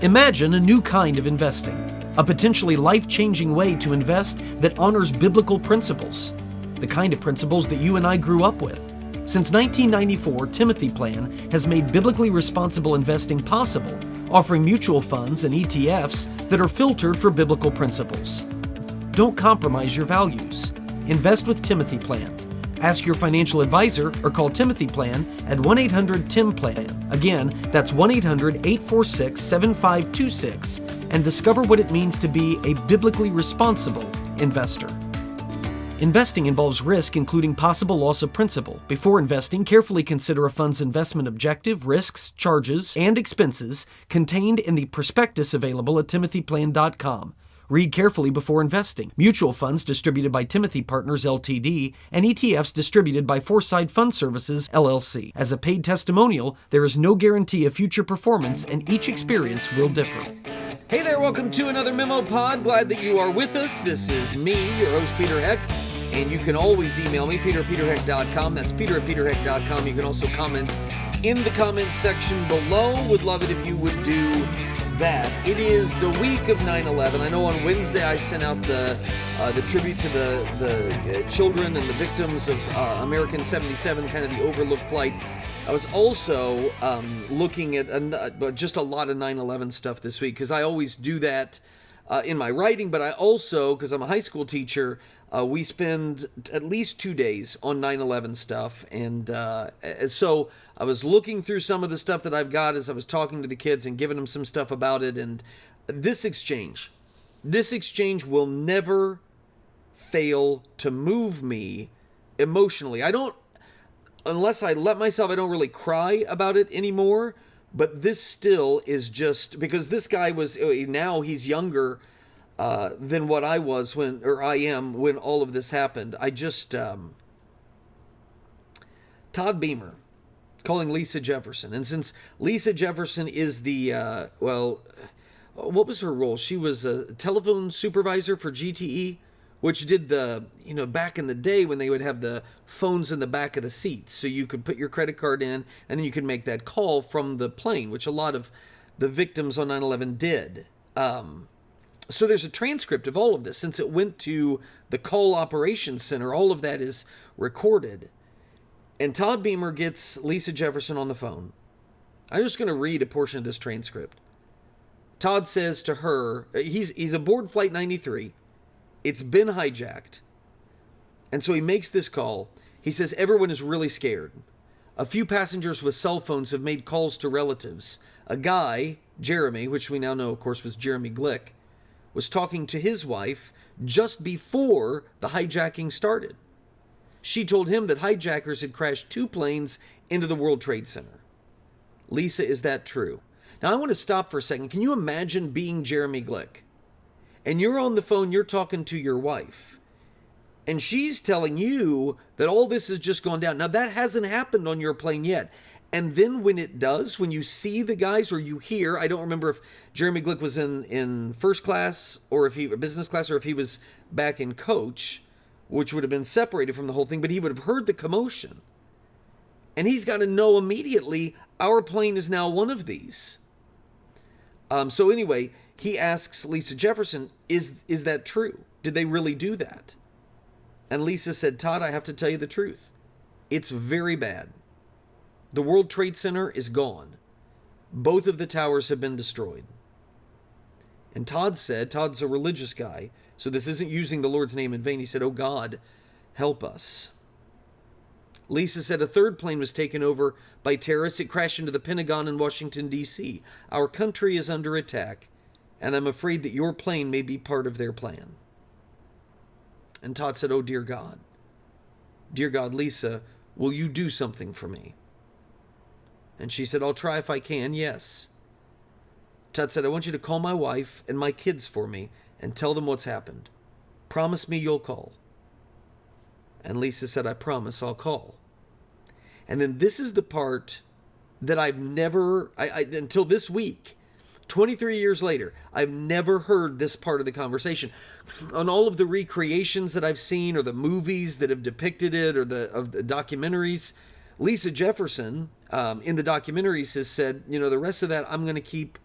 Imagine a new kind of investing, a potentially life-changing way to invest that honors biblical principles, the kind of principles that you and I grew up with. Since 1994, Timothy Plan has made biblically responsible investing possible, offering mutual funds and ETFs that are filtered for biblical principles. Don't compromise your values. Invest with Timothy Plan. Ask your financial advisor or call Timothy Plan at 1-800-TIM-PLAN. Again, that's 1-800-846-7526 and discover what it means to be a biblically responsible investor. Investing involves risk, including possible loss of principal. Before investing, carefully consider a fund's investment objective, risks, charges, and expenses contained in the prospectus available at timothyplan.com. Read carefully before investing. Mutual funds distributed by Timothy Partners Ltd. and ETFs distributed by Foreside Fund Services LLC. As a paid testimonial, there is no guarantee of future performance and each experience will differ. Hey there, welcome to another MemoPOD. Glad that you are with us. This is me, your host, Peter Heck. And you can always email me, peter@peterheck.com. That's peter@peterheck.com. You can also comment in the comments section below. Would love it if you would do that. It is the week of 9/11. I know on Wednesday I sent out the tribute to the children and the victims of American 77, kind of the overlooked flight. I was also looking at just a lot of 9/11 stuff this week, because I always do that in my writing, but I also, because I'm a high school teacher, we spend at least 2 days on 9/11 stuff, and so I was looking through some of the stuff that I've got as I was talking to the kids and giving them some stuff about it, and this exchange will never fail to move me emotionally. Unless I let myself, I don't really cry about it anymore, but this still is just, because this guy now he's younger than what I was when all of this happened. Todd Beamer calling Lisa Jefferson. And since Lisa Jefferson is what was her role? She was a telephone supervisor for GTE, which did back in the day when they would have the phones in the back of the seats. So you could put your credit card in and then you could make that call from the plane, which a lot of the victims on 9/11 did. So there's a transcript of all of this. Since it went to the call operations center, all of that is recorded. And Todd Beamer gets Lisa Jefferson on the phone. I'm just going to read a portion of this transcript. Todd says to her, he's aboard Flight 93. It's been hijacked. And so he makes this call. He says, everyone is really scared. A few passengers with cell phones have made calls to relatives. A guy, Jeremy, which we now know, of course, was Jeremy Glick, was talking to his wife just before the hijacking started. She told him that hijackers had crashed 2 planes into the World Trade Center. Lisa, is that true? Now, I want to stop for a second. Can you imagine being Jeremy Glick? And you're on the phone, you're talking to your wife, and she's telling you that all this has just gone down. Now, that hasn't happened on your plane yet. And then when it does, when you see the guys or you hear, I don't remember if Jeremy Glick was in first class or business class, or if he was back in coach, which would have been separated from the whole thing, but he would have heard the commotion. And he's got to know immediately, our plane is now one of these. So anyway, he asks Lisa Jefferson, is that true? Did they really do that? And Lisa said, Todd, I have to tell you the truth. It's very bad. The World Trade Center is gone. Both of the towers have been destroyed. And Todd's a religious guy, so this isn't using the Lord's name in vain. He said, oh God, help us. Lisa said a third plane was taken over by terrorists. It crashed into the Pentagon in Washington, D.C. Our country is under attack, and I'm afraid that your plane may be part of their plan. And Todd said, oh, dear God, Lisa, will you do something for me? And she said, I'll try if I can, yes. Todd said, I want you to call my wife and my kids for me and tell them what's happened. Promise me you'll call. And Lisa said, I promise I'll call. And then this is the part that I've never, until this week, 23 years later, I've never heard this part of the conversation. On all of the recreations that I've seen, or the movies that have depicted it, or the documentaries, Lisa Jefferson in the documentaries has said, the rest of that I'm going to keep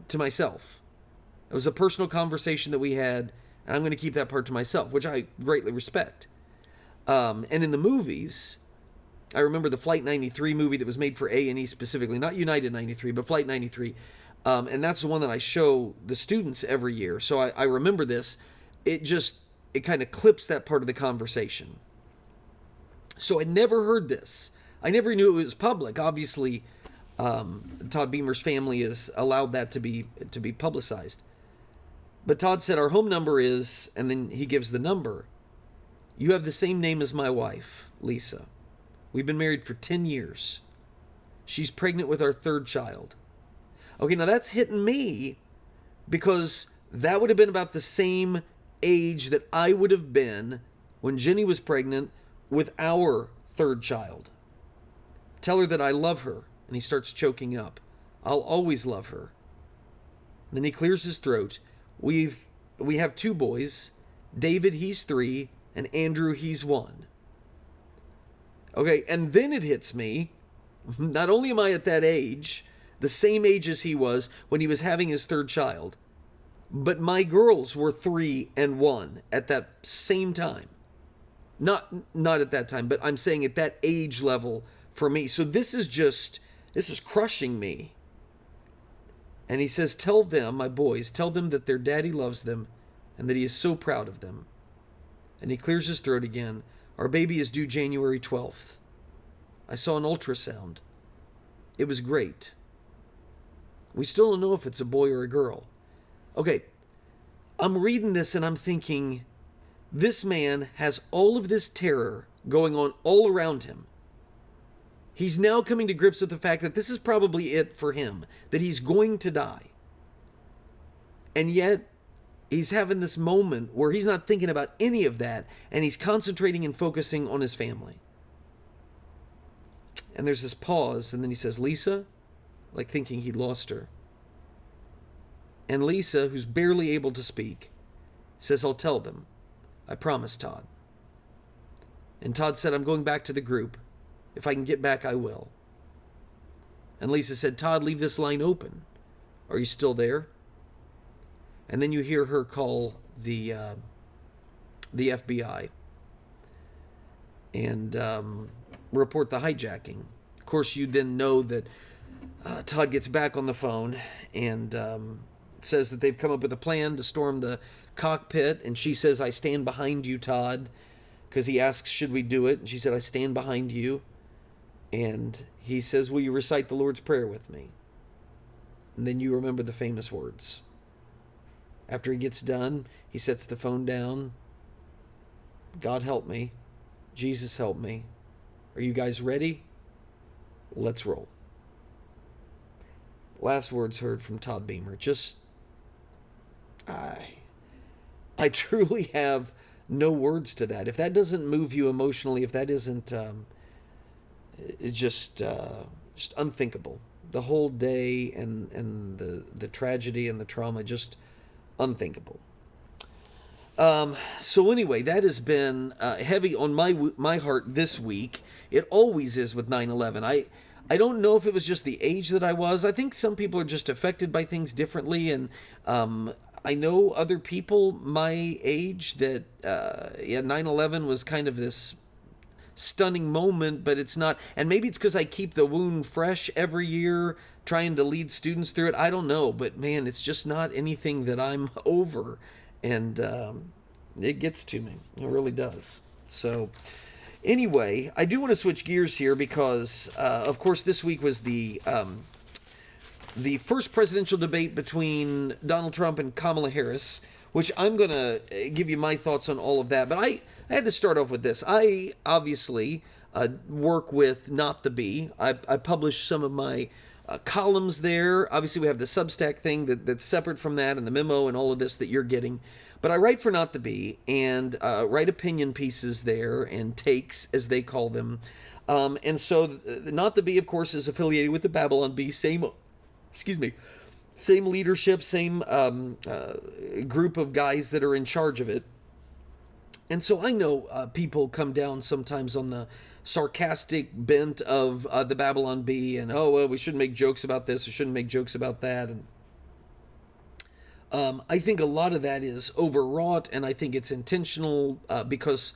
to myself. It was a personal conversation that we had, and I'm going to keep that part to myself, which I greatly respect. And in the movies, I remember the Flight 93 movie that was made for A&E specifically, not United 93, but Flight 93. And that's the one that I show the students every year. So I remember this. It kind of clips that part of the conversation. So I never heard this. I never knew it was public. Obviously, Todd Beamer's family has allowed that to be publicized. But Todd said, our home number is, and then he gives the number. You have the same name as my wife, Lisa. We've been married for 10 years. She's pregnant with our third child. Okay, now that's hitting me because that would have been about the same age that I would have been when Jenny was pregnant with our third child. Tell her that I love her. And he starts choking up. I'll always love her. Then he clears his throat. We have 2 boys. David, he's 3, and Andrew, he's 1. Okay, and then it hits me. Not only am I at that age, the same age as he was when he was having his third child, but my girls were 3 and 1 at that same time. Not at that time, but I'm saying at that age level for me. So this is crushing me. And he says, tell them, my boys, tell them that their daddy loves them and that he is so proud of them. And he clears his throat again. Our baby is due January 12th. I saw an ultrasound. It was great. We still don't know if it's a boy or a girl. Okay, I'm reading this and I'm thinking, this man has all of this terror going on all around him. He's now coming to grips with the fact that this is probably it for him, that he's going to die. And yet, he's having this moment where he's not thinking about any of that, and he's concentrating and focusing on his family. And there's this pause, and then he says, Lisa, like thinking he'd lost her. And Lisa, who's barely able to speak, says, I'll tell them. I promise, Todd. And Todd said, I'm going back to the group. If I can get back, I will. And Lisa said, Todd, leave this line open. Are you still there? And then you hear her call the FBI and report the hijacking. Of course, you then know that Todd gets back on the phone and says that they've come up with a plan to storm the cockpit. And she says, I stand behind you, Todd, because he asks, should we do it? And she said, I stand behind you. And he says, will you recite the Lord's Prayer with me? And then you remember the famous words. After he gets done, he sets the phone down. God help me. Jesus help me. Are you guys ready? Let's roll. Last words heard from Todd Beamer. I truly have no words to that. If that doesn't move you emotionally, if that isn't just unthinkable. The whole day and the tragedy and the trauma, just unthinkable. So anyway, that has been heavy on my heart this week. It always is with 9/11. I don't know if it was just the age that I was. I think some people are just affected by things differently, and I know other people my age that 9/11 was kind of this stunning moment, but it's not. And maybe it's because I keep the wound fresh every year, trying to lead students through it. I don't know, but man, it's just not anything that I'm over, and it gets to me. It really does. So anyway, I do want to switch gears here because, of course, this week was the first presidential debate between Donald Trump and Kamala Harris, which I'm going to give you my thoughts on all of that. But I had to start off with this. I obviously work with Not the Bee. I publish some of my columns there. Obviously, we have the Substack thing that's separate from that, and the memo and all of this that you're getting. But I write for Not the Bee and write opinion pieces there and takes, as they call them. And so Not the Bee, of course, is affiliated with the Babylon Bee. Same leadership, same group of guys that are in charge of it. And so I know people come down sometimes on the sarcastic bent of the Babylon Bee and, oh, well, we shouldn't make jokes about this, we shouldn't make jokes about that. And I think a lot of that is overwrought, and I think it's intentional because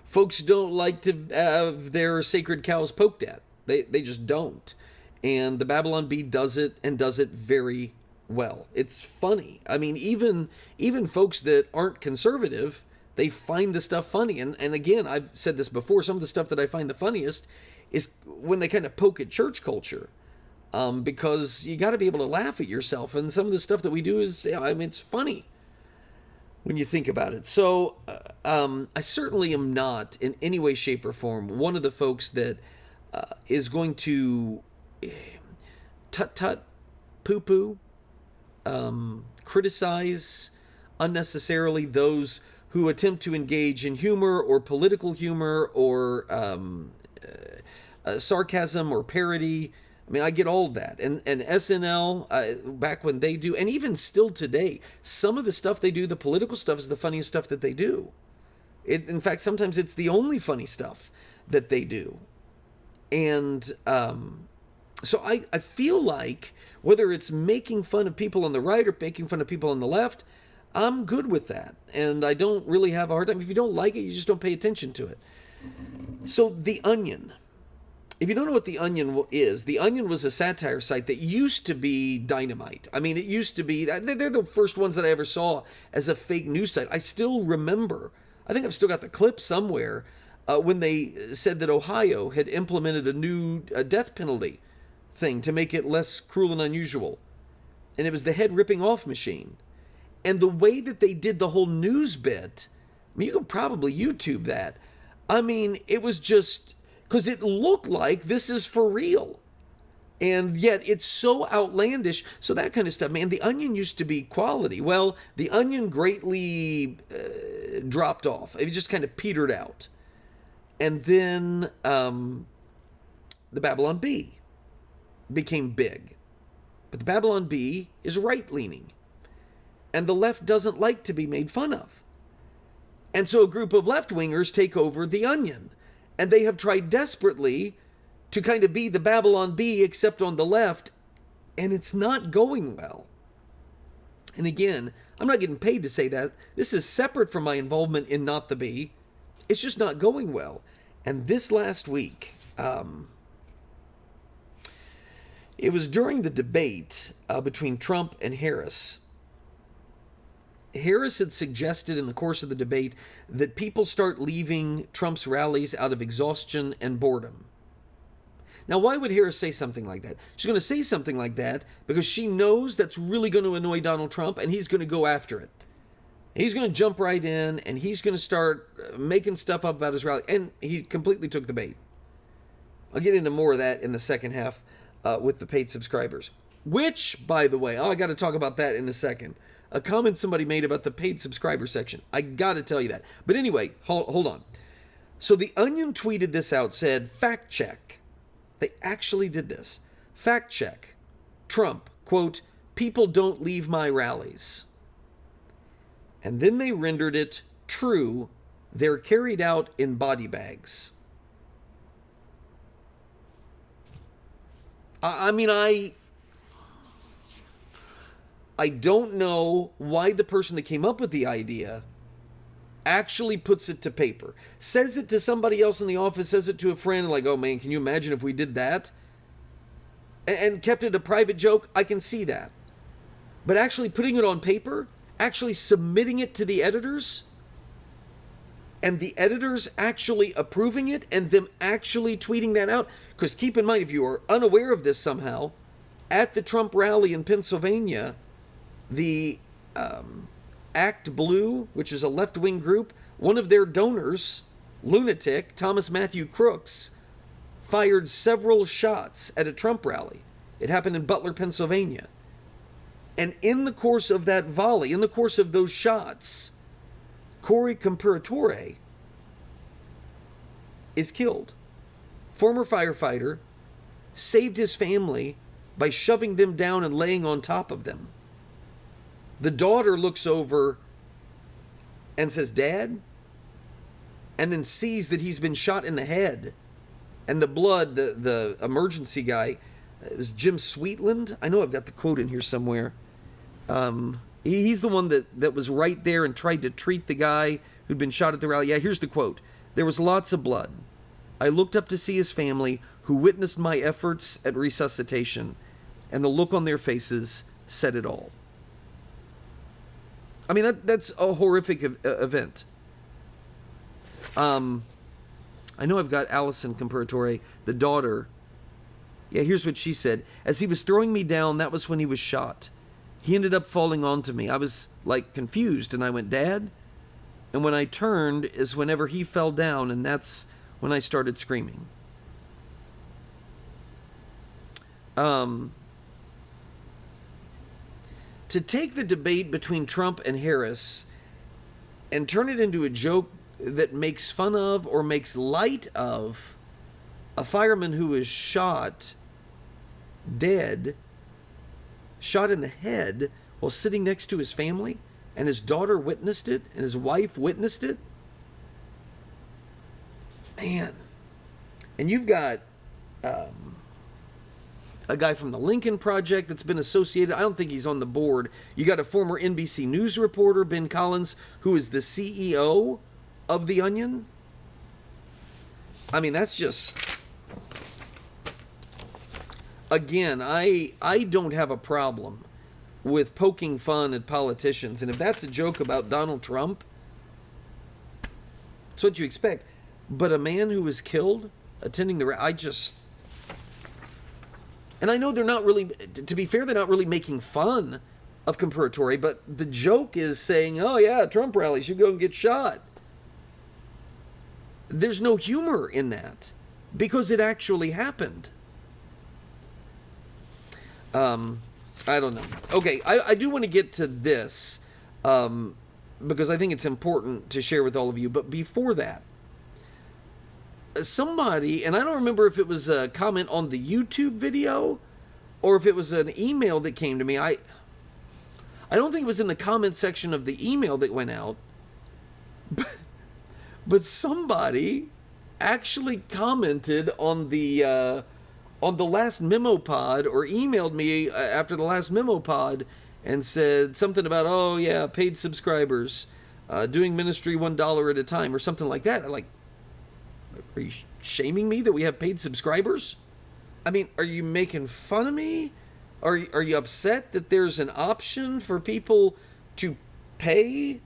folks don't like to have their sacred cows poked at. They just don't. And the Babylon Bee does it, and does it very well. It's funny. I mean, even folks that aren't conservative, they find the stuff funny. And again, I've said this before, some of the stuff that I find the funniest is when they kind of poke at church culture. Because you got to be able to laugh at yourself. And some of the stuff that we do is, I mean, it's funny when you think about it. So I certainly am not in any way, shape, or form one of the folks that is going to tut-tut, poo-poo, criticize unnecessarily those who attempt to engage in humor or political humor or sarcasm or parody. I mean, I get all of that. And SNL, back when they do, and even still today, some of the stuff they do, the political stuff, is the funniest stuff that they do. In fact, sometimes it's the only funny stuff that they do. And so I feel like whether it's making fun of people on the right or making fun of people on the left, I'm good with that. And I don't really have a hard time. If you don't like it, you just don't pay attention to it. So The Onion. If you don't know what The Onion is, The Onion was a satire site that used to be dynamite. I mean, it used to be, they're the first ones that I ever saw as a fake news site. I still remember, I think I've still got the clip somewhere, when they said that Ohio had implemented a new death penalty thing to make it less cruel and unusual. And it was the head ripping off machine. And the way that they did the whole news bit, I mean, you can probably YouTube that. I mean, it was just, because it looked like this is for real. And yet it's so outlandish. So that kind of stuff, man, The Onion used to be quality. Well, The Onion greatly dropped off. It just kind of petered out. And then the Babylon Bee became big. But the Babylon Bee is right-leaning. And the left doesn't like to be made fun of. And so a group of left-wingers take over The Onion. And they have tried desperately to kind of be the Babylon Bee, except on the left, and it's not going well. And again, I'm not getting paid to say that. This is separate from my involvement in Not the Bee. It's just not going well. And this last week, it was during the debate between Trump and Harris. Harris had suggested in the course of the debate that people start leaving Trump's rallies out of exhaustion and boredom. Now, why would Harris say something like that? She's going to say something like that because she knows that's really going to annoy Donald Trump, and he's going to go after it. He's going to jump right in, and he's going to start making stuff up about his rally. And he completely took the bait. I'll get into more of that in the second half with the paid subscribers. Which, by the way, I got to talk about that in a second. A comment somebody made about the paid subscriber section. I got to tell you that. But anyway, hold on. So The Onion tweeted this out, said, fact check. They actually did this. Fact check. Trump, quote, people don't leave my rallies. And then they rendered it true. They're carried out in body bags. I mean, I don't know why the person that came up with the idea actually puts it to paper. Says it to somebody else in the office, says it to a friend, like, oh man, can you imagine if we did that? And kept it a private joke? I can see that. But actually putting it on paper, actually submitting it to the editors, and the editors actually approving it, and them actually tweeting that out. Because keep in mind, if you are unaware of this somehow, at the Trump rally in Pennsylvania, the Act Blue, which is a left-wing group, one of their donors, lunatic Thomas Matthew Crooks, fired several shots at a Trump rally. It happened in Butler, Pennsylvania. And in the course of that volley, in the course of those shots, Corey Comparatore is killed. Former firefighter, saved his family by shoving them down and laying on top of them. The daughter looks over and says, Dad? And then sees that he's been shot in the head. And the blood, the emergency guy, it was Jim Sweetland. I know I've got the quote in here somewhere. He's the one that was right there and tried to treat the guy who'd been shot at the rally. Yeah, here's the quote. "There was lots of blood. I looked up to see his family, who witnessed my efforts at resuscitation, and the look on their faces said it all." I mean, that's a horrific event. I know I've got Allison Comparatore, the daughter. Yeah, here's what she said. "As he was throwing me down, that was when he was shot. He ended up falling onto me. I was, like, confused, and I went, 'Dad?' And when I turned is whenever he fell down, and that's when I started screaming." To take the debate between Trump and Harris and turn it into a joke that makes fun of or makes light of a fireman who was shot dead, shot in the head while sitting next to his family, and his daughter witnessed it, and his wife witnessed it. Man. And you've got a guy from the Lincoln Project that's been associated. I don't think he's on the board. You got a former NBC News reporter, Ben Collins, who is the CEO of The Onion. I mean, that's just... Again, I don't have a problem with poking fun at politicians. And if that's a joke about Donald Trump, it's what you expect. But a man who was killed attending the... I just... And I know they're not really... To be fair, they're not really making fun of Comparatore, but the joke is saying, "Oh yeah, Trump rally should go and get shot." There's no humor in that because it actually happened. I don't know. Okay, I do want to get to this because I think it's important to share with all of you. But before that, somebody, and I don't remember if it was a comment on the YouTube video or if it was an email that came to me. I don't think it was in the comment section of the email that went out, but somebody actually commented on the last MemoPOD, or emailed me after the last MemoPOD and said something about, "Oh yeah, paid subscribers, doing ministry $1 at a time," or something like that. Are you shaming me that we have paid subscribers? I mean, are you making fun of me? Are you upset that there's an option for people to pay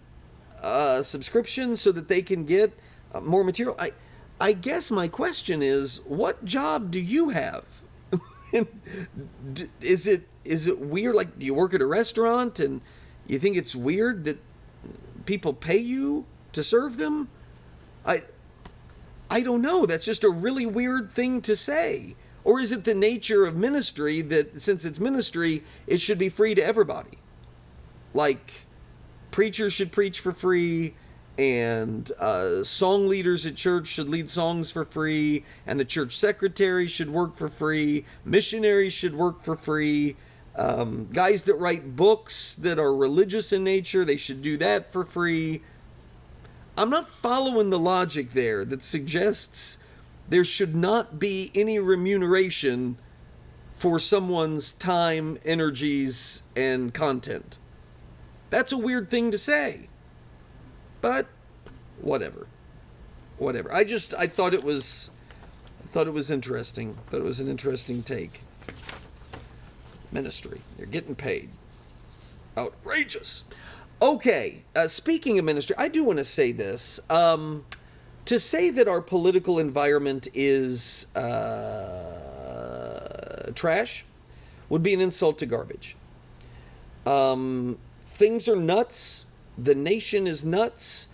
subscription so that they can get more material? I guess my question is, what job do you have? Is it weird? Like, do you work at a restaurant and you think it's weird that people pay you to serve them? I don't know. That's just a really weird thing to say. Or is it the nature of ministry that since it's ministry, it should be free to everybody? Like, preachers should preach for free, and song leaders at church should lead songs for free, and the church secretary should work for free, missionaries should work for free, guys that write books that are religious in nature, they should do that for free. I'm not following the logic there that suggests there should not be any remuneration for someone's time, energies, and content. That's a weird thing to say. But whatever. I thought it was interesting. Thought it was an interesting take. Ministry. You're getting paid. Outrageous. Okay, speaking of ministry, I do want to say this. To say that our political environment is trash would be an insult to garbage. Things are nuts. The nation is nuts.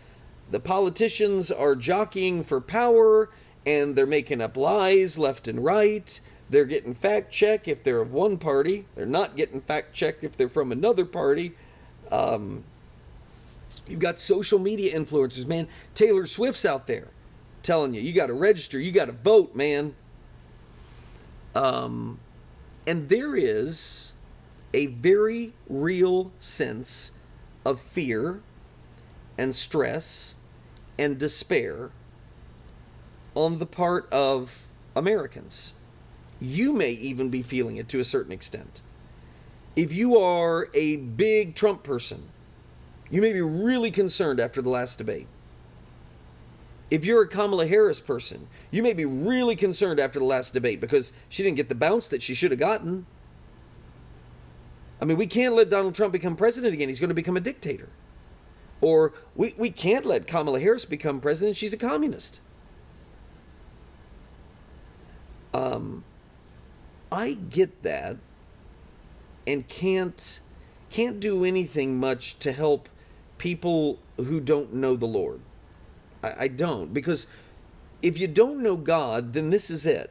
The politicians are jockeying for power, and they're making up lies left and right. They're getting fact-checked if they're of one party. They're not getting fact-checked if they're from another party. You've got social media influencers, man. Taylor Swift's out there telling you got to register, you got to vote, man. And there is a very real sense of fear and stress and despair on the part of Americans. You may even be feeling it to a certain extent. If you are a big Trump person, you may be really concerned after the last debate. If you're a Kamala Harris person, you may be really concerned after the last debate because she didn't get the bounce that she should have gotten. I mean, we can't let Donald Trump become president again. He's going to become a dictator. Or we can't let Kamala Harris become president. She's a communist. I get that and can't do anything much to help people who don't know the Lord. I don't, because if you don't know God, then this is it.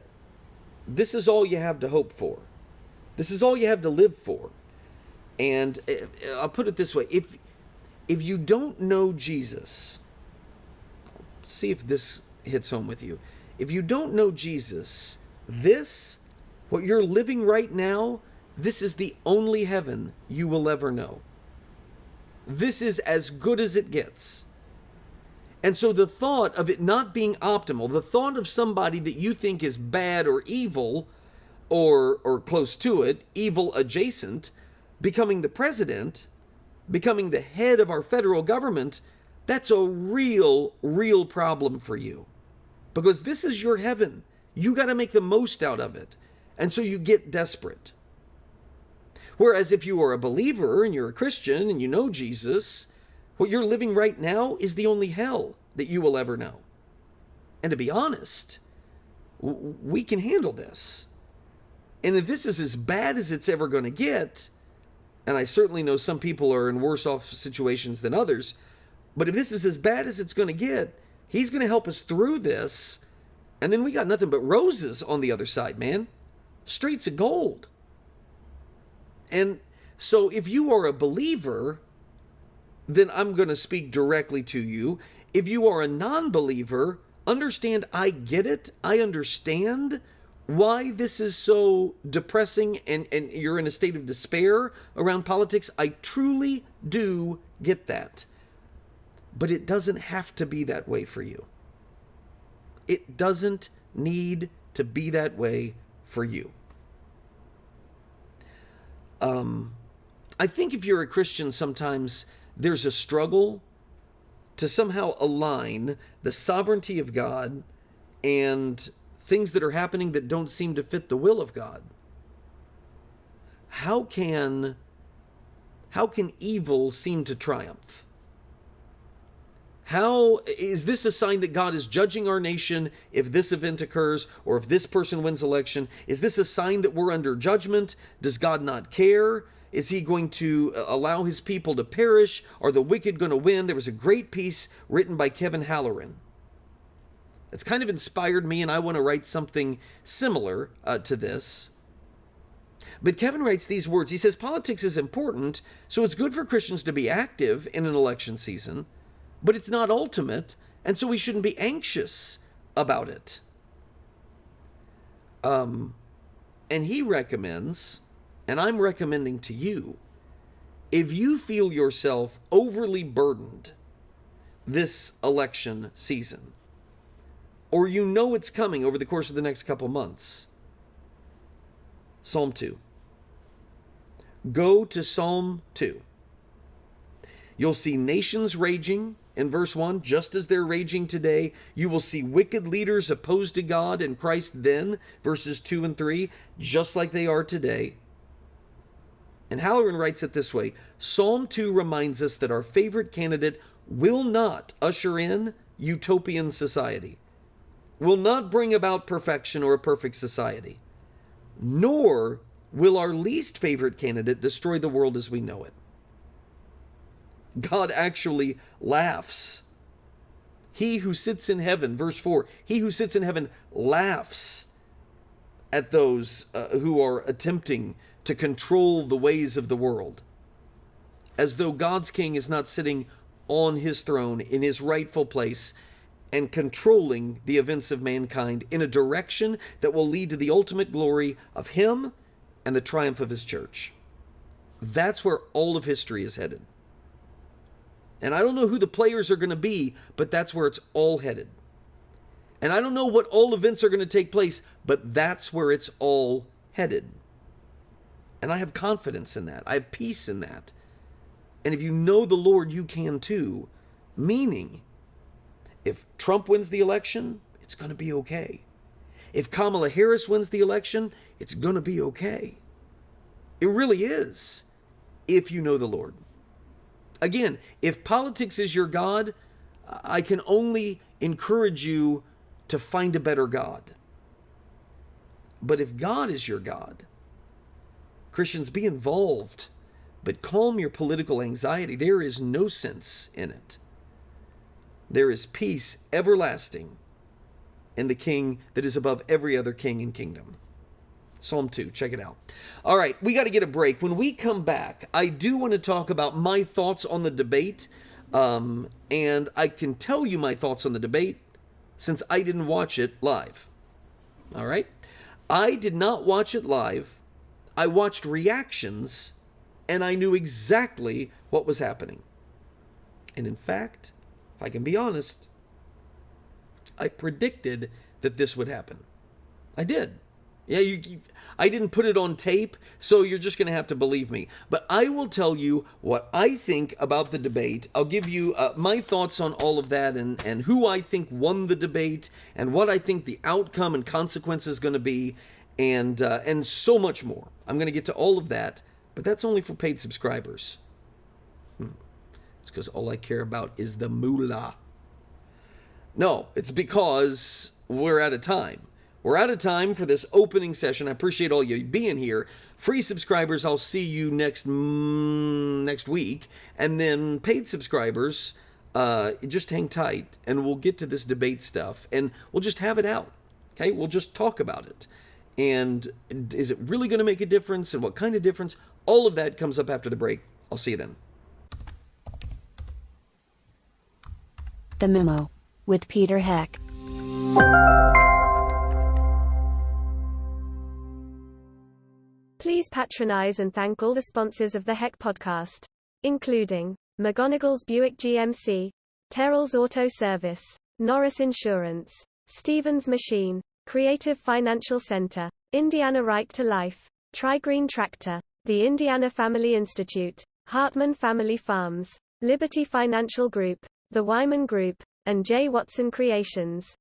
This is all you have to hope for. This is all you have to live for. And I'll put it this way. If you don't know Jesus, see if this hits home with you. If you don't know Jesus, what you're living right now, this is the only heaven you will ever know. This is as good as it gets. And so the thought of it not being optimal, the thought of somebody that you think is bad or evil, or close to it, evil adjacent, becoming the president, becoming the head of our federal government, that's a real problem for you. Because this is your heaven. You got to make the most out of it. And so you get desperate. Whereas if you are a believer and you're a Christian and you know Jesus, what you're living right now is the only hell that you will ever know. And to be honest, we can handle this. And if this is as bad as it's ever going to get, and I certainly know some people are in worse off situations than others, but if this is as bad as it's going to get, he's going to help us through this. And then we got nothing but roses on the other side, man. Streets of gold. And so if you are a believer, then I'm going to speak directly to you. If you are a non-believer, understand I get it. I understand why this is so depressing and you're in a state of despair around politics. I truly do get that. But it doesn't have to be that way for you. It doesn't need to be that way for you. I think if you're a Christian, sometimes there's a struggle to somehow align the sovereignty of God and things that are happening that don't seem to fit the will of God. How can evil seem to triumph? How is this a sign that God is judging our nation if this event occurs or if this person wins election? Is this a sign that we're under judgment? Does God not care? Is he going to allow his people to perish? Are the wicked going to win? There was a great piece written by Kevin Halloran. It's kind of inspired me, and I want to write something similar to this. But Kevin writes these words. He says, politics is important, so it's good for Christians to be active in an election season, but it's not ultimate, and so we shouldn't be anxious about it. And he recommends, and I'm recommending to you, if you feel yourself overly burdened this election season, or you know it's coming over the course of the next couple months, Psalm 2. Go to Psalm 2. You'll see nations raging in verse 1, just as they're raging today. You will see wicked leaders opposed to God and Christ then, verses 2 and 3, just like they are today. And Halloran writes it this way, Psalm 2 reminds us that our favorite candidate will not usher in utopian society, will not bring about perfection or a perfect society, nor will our least favorite candidate destroy the world as we know it. God actually laughs. He who sits in heaven, verse 4, he who sits in heaven laughs at those who are attempting to control the ways of the world, as though God's king is not sitting on his throne in his rightful place and controlling the events of mankind in a direction that will lead to the ultimate glory of him and the triumph of his church. That's where all of history is headed. And I don't know who the players are going to be, but that's where it's all headed. And I don't know what all events are going to take place, but that's where it's all headed. And I have confidence in that. I have peace in that. And if you know the Lord, you can too. Meaning, if Trump wins the election, it's going to be okay. If Kamala Harris wins the election, it's going to be okay. It really is, if you know the Lord. Again, if politics is your God, I can only encourage you to find a better God. But if God is your God, Christians, be involved, but calm your political anxiety. There is no sense in it. There is peace everlasting in the King that is above every other king and kingdom. Psalm 2, check it out. All right, we got to get a break. When we come back, I do want to talk about my thoughts on the debate. And I can tell you my thoughts on the debate since I didn't watch it live. All right? I did not watch it live. I watched reactions, and I knew exactly what was happening. And in fact, if I can be honest, I predicted that this would happen. I did. Yeah, I didn't put it on tape, so you're just going to have to believe me. But I will tell you what I think about the debate. I'll give you my thoughts on all of that and who I think won the debate and what I think the outcome and consequence is going to be and so much more. I'm going to get to all of that, but that's only for paid subscribers. It's because all I care about is the moolah. No, it's because we're out of time. We're out of time for this opening session. I appreciate all you being here. Free subscribers, I'll see you next week. And then paid subscribers, just hang tight and we'll get to this debate stuff and we'll just have it out. Okay, we'll just talk about it. And is it really going to make a difference and what kind of difference? All of that comes up after the break. I'll see you then. The Memo with Peter Heck. Please patronize and thank all the sponsors of the Heck podcast, including McGonagall's Buick GMC, Terrell's Auto Service, Norris Insurance, Stevens Machine, Creative Financial Center, Indiana Right to Life, Tri-Green Tractor, the Indiana Family Institute, Hartman Family Farms, Liberty Financial Group, the Wyman Group, and J. Watson Creations.